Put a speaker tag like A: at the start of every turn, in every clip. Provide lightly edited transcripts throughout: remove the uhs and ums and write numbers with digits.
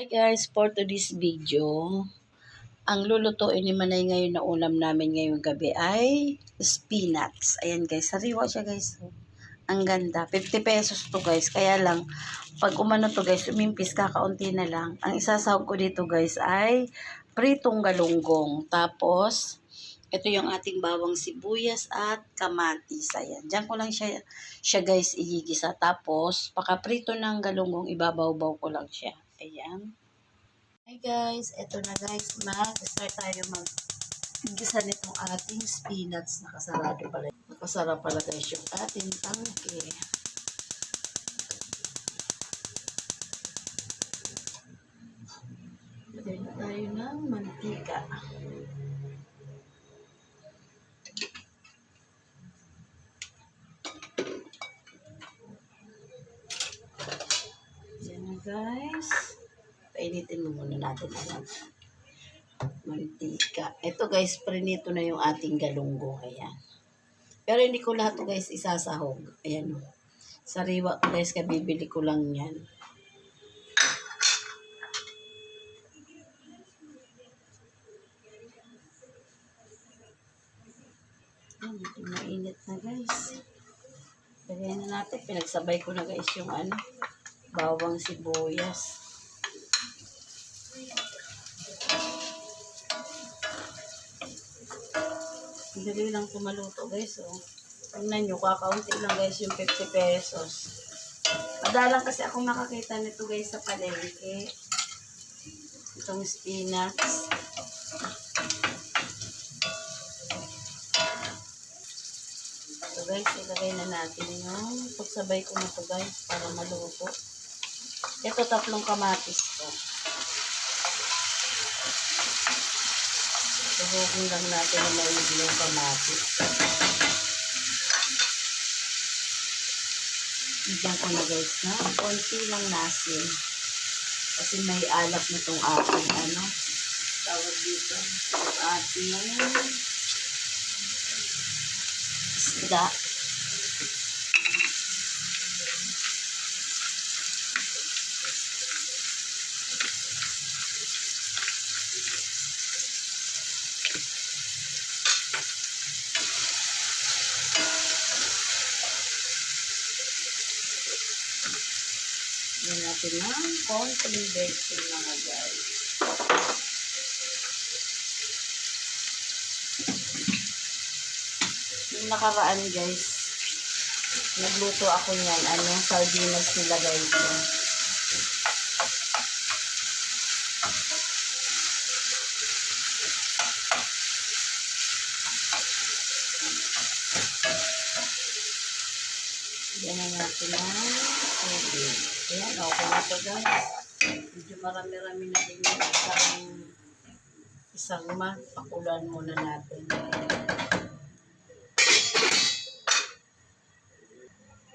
A: Hi guys, for today's video, ang lulutuin ni Manay ngayon na ulam namin ngayong gabi ay spinach. Ayan guys, sariwa siya guys. Ang ganda, 50 pesos to guys. Kaya lang, pag umano to guys, umimpis kakaunti na lang. Ang isasahog ko dito guys ay pritong galunggong. Tapos, ito yung ating bawang sibuyas at kamatis. Ayan, dyan ko lang siya guys igigisa. Tapos, pakaprito ng galunggong, ibabaw-baw ko lang siya. Ayan. Hi guys, eto na guys, mag-start tayo mag-gisa nitong ating spinach. Nakasarado pala. Nakasara pala guys yung ating tangke. Lagay na tayo ng mantika. Yan na guys. Painitin mo muna natin ang mantika. Ito guys, prinito na yung ating galunggong. Ayan. Pero hindi ko lahat to guys isasahog. Ayan o. Sariwa ko guys, kabibili ko lang yan. Ayan, ito mainit na guys. Lagyan na natin. Pinagsabay ko na guys yung bawang sibuyas. Dali lang kumaluto guys, oh. Tingnan nyo, kakaunti lang guys yung 50 pesos. Madalang kasi akong nakakita nito guys sa palengke. Itong spinach. So guys, ilagay na natin yung pagsabay ko na to guys para maluto. Ito 3 kamatis to. Tuhugin lang natin na maigi yung kamatis. Bigyan ko na guys na konti lang nasin. Kasi may alak na itong ating tawag dito. Yung ating isda. Yan natin ng konting baking mga guys. Yung nakaraan guys, nagluto ako niyan, sardinas nilagay ko. Yan na natin ng tubig. Ayan, okay na ito guys. Medyo marami-rami na din yung isang pakulan muna natin.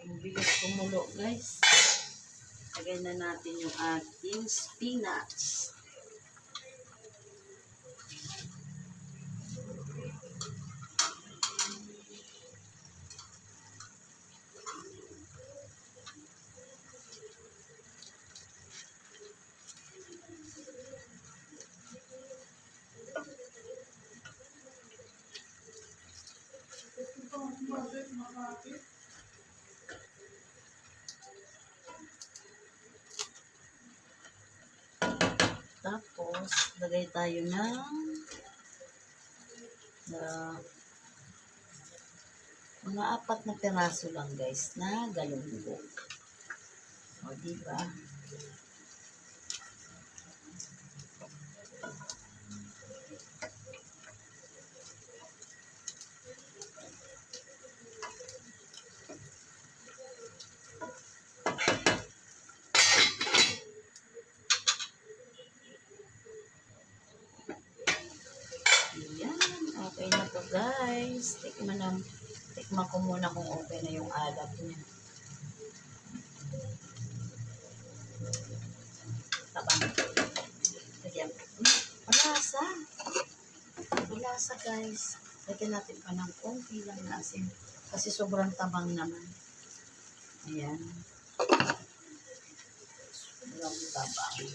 A: Ang bilis kumulo guys. Lagay na natin yung ating spinach. Tapos, lagay tayo ng mga 4 na piraso lang guys na galunggong. O, diba? Okay na to guys. Tikman ko muna kung okay na yung alat niya. Tabang. Lagyan. Malasa. Malasa guys. Lagyan natin pa ng konti lang na asin. Kasi sobrang tabang naman. Ayan. Sobrang tabang.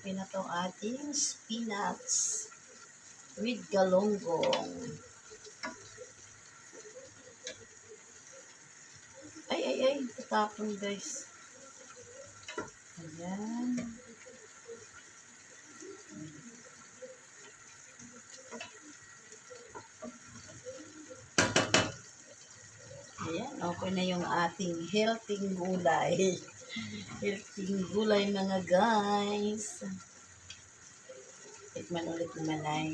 A: crispy na tong ating spinach with galonggong. Ay, tatapon guys. Ayan. Ayan, okay na yung ating healthy gulay. Healthy gulay mga guys. Tikman ulit ni Manay.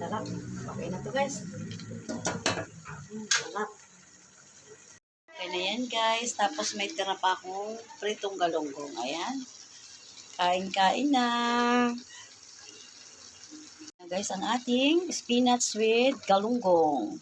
A: Sarap. Okay na to guys. Sarap. Okay na yan guys. Tapos may tira pa akong pritong galonggong. Ayan. Kain-kain na. Guys, ang ating spinach with galunggong.